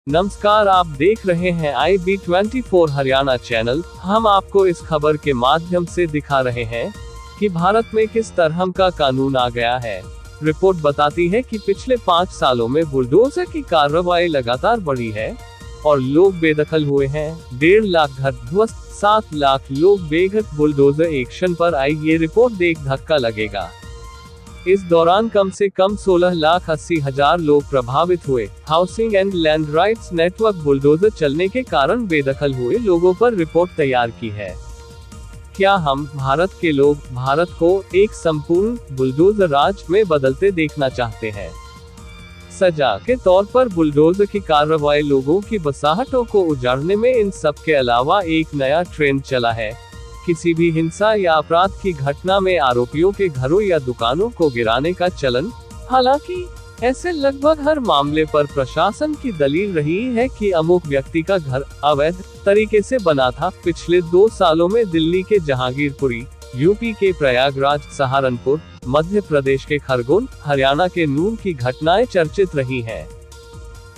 नमस्कार, आप देख रहे हैं IB24 हरियाणा चैनल। हम आपको इस खबर के माध्यम से दिखा रहे हैं कि भारत में किस तरह का कानून आ गया है। रिपोर्ट बताती है कि पिछले 5 सालों में बुलडोजर की कार्रवाई लगातार बढ़ी है और लोग बेदखल हुए हैं। 1.5 लाख घर ध्वस्त, 7 लाख लोग बेघर। बुलडोजर एक्शन पर आई ये रिपोर्ट देख धक्का लगेगा। इस दौरान कम से कम 16,80,000 लोग प्रभावित हुए। Housing and land rights network bulldozer चलने के कारण बेदखल हुए लोगों पर रिपोर्ट तैयार की है। क्या हम भारत के लोग भारत को एक संपूर्ण बुलडोजर राज में बदलते देखना चाहते हैं? सजा के तौर पर बुलडोजर की कार्रवाई लोगों की बसाहटों को उजाड़ने में इन सब के अलावा एक नया ट्रेंड चला है। किसी भी हिंसा या अपराध की घटना में आरोपियों के घरों या दुकानों को गिराने का चलन। हालांकि ऐसे लगभग हर मामले पर प्रशासन की दलील रही है कि अमुक व्यक्ति का घर अवैध तरीके से बना था। पिछले 2 सालों में दिल्ली के जहांगीरपुरी, यूपी के प्रयागराज, सहारनपुर, मध्य प्रदेश के खरगोन, हरियाणा के नून की घटनाएं चर्चित रही हैं।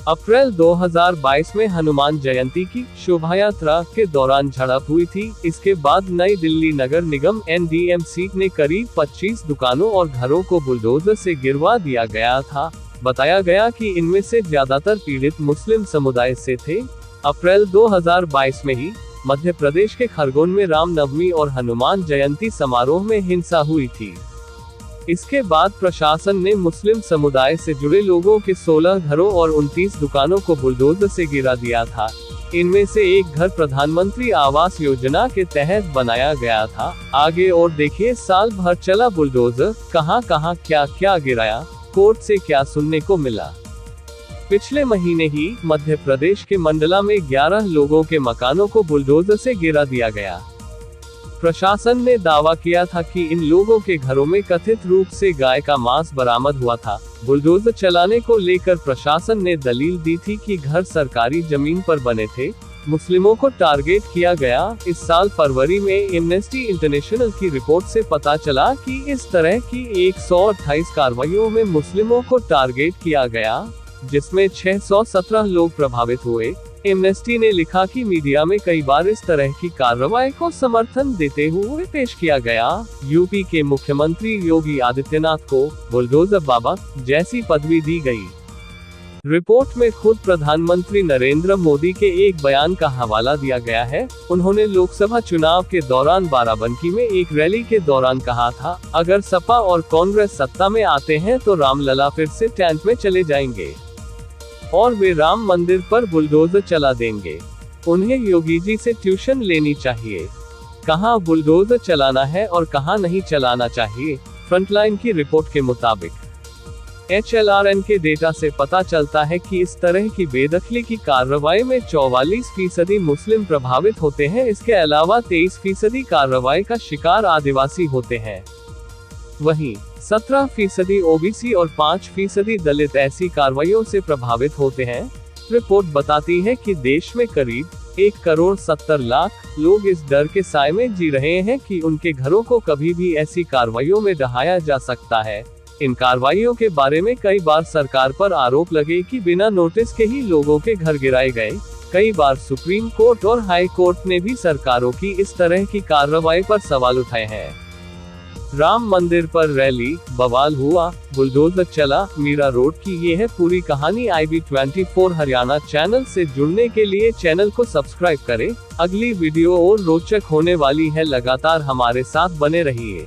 अप्रैल 2022 में हनुमान जयंती की शोभायात्रा के दौरान झड़प हुई थी। इसके बाद नई दिल्ली नगर निगम NDMC ने करीब 25 दुकानों और घरों को बुलडोजर से गिरवा दिया गया था। बताया गया कि इनमें से ज्यादातर पीड़ित मुस्लिम समुदाय से थे। अप्रैल 2022 में ही मध्य प्रदेश के खरगोन में रामनवमी और हनुमान जयंती समारोह में हिंसा हुई थी। इसके बाद प्रशासन ने मुस्लिम समुदाय से जुड़े लोगों के 16 घरों और 29 दुकानों को बुलडोजर से गिरा दिया था। इनमें से एक घर प्रधानमंत्री आवास योजना के तहत बनाया गया था। आगे और देखिए, साल भर चला बुलडोजर, कहां कहां क्या क्या गिराया, कोर्ट से क्या सुनने को मिला। पिछले महीने ही मध्य प्रदेश के मंडला में 11 लोगों के मकानों को बुलडोजर से गिरा दिया गया। प्रशासन ने दावा किया था कि इन लोगों के घरों में कथित रूप से गाय का मांस बरामद हुआ था। बुलडोजर चलाने को लेकर प्रशासन ने दलील दी थी कि घर सरकारी जमीन पर बने थे, मुस्लिमों को टारगेट किया गया। इस साल फरवरी में एमनेस्टी इंटरनेशनल की रिपोर्ट से पता चला कि इस तरह की 128 कार्रवाइयों में मुस्लिमों को टारगेट किया गया, जिसमें 617 लोग प्रभावित हुए। एमनेस्टी ने लिखा कि मीडिया में कई बार इस तरह की कार्रवाई को समर्थन देते हुए पेश किया गया। यूपी के मुख्यमंत्री योगी आदित्यनाथ को बुलडोजर बाबा जैसी पदवी दी गई। रिपोर्ट में खुद प्रधानमंत्री नरेंद्र मोदी के एक बयान का हवाला दिया गया है। उन्होंने लोकसभा चुनाव के दौरान बाराबंकी में एक रैली के दौरान कहा था, अगर सपा और कांग्रेस सत्ता में आते हैं तो रामलला फिर से टैंक में चले जाएंगे और वे राम मंदिर पर बुलडोजर चला देंगे। उन्हें योगी जी से ट्यूशन लेनी चाहिए, कहां बुलडोजर चलाना है और कहां नहीं चलाना चाहिए। फ्रंटलाइन की रिपोर्ट के मुताबिक HLRN के डेटा से पता चलता है कि इस तरह की बेदखली की कार्रवाई में 44% मुस्लिम प्रभावित होते हैं। इसके अलावा 23% कार्रवाई का शिकार आदिवासी होते हैं। वहीं 17% OBC और 5% दलित ऐसी कार्रवाइयों से प्रभावित होते हैं। रिपोर्ट बताती है कि देश में करीब 1,70,00,000 लोग इस डर के साए में जी रहे हैं कि उनके घरों को कभी भी ऐसी कार्रवाइयों में ढहाया जा सकता है। इन कार्रवाइयों के बारे में कई बार सरकार पर आरोप लगे कि बिना नोटिस के ही लोगों के घर गिराए गए। कई बार सुप्रीम कोर्ट और हाई कोर्ट ने भी सरकारों की इस तरह की कार्रवाई पर सवाल उठाए हैं। राम मंदिर पर रैली, बवाल हुआ, बुलडोजर चला, मीरा रोड की ये है पूरी कहानी। IB24 हरियाणा चैनल से जुड़ने के लिए चैनल को सब्सक्राइब करें। अगली वीडियो और रोचक होने वाली है, लगातार हमारे साथ बने रहिए।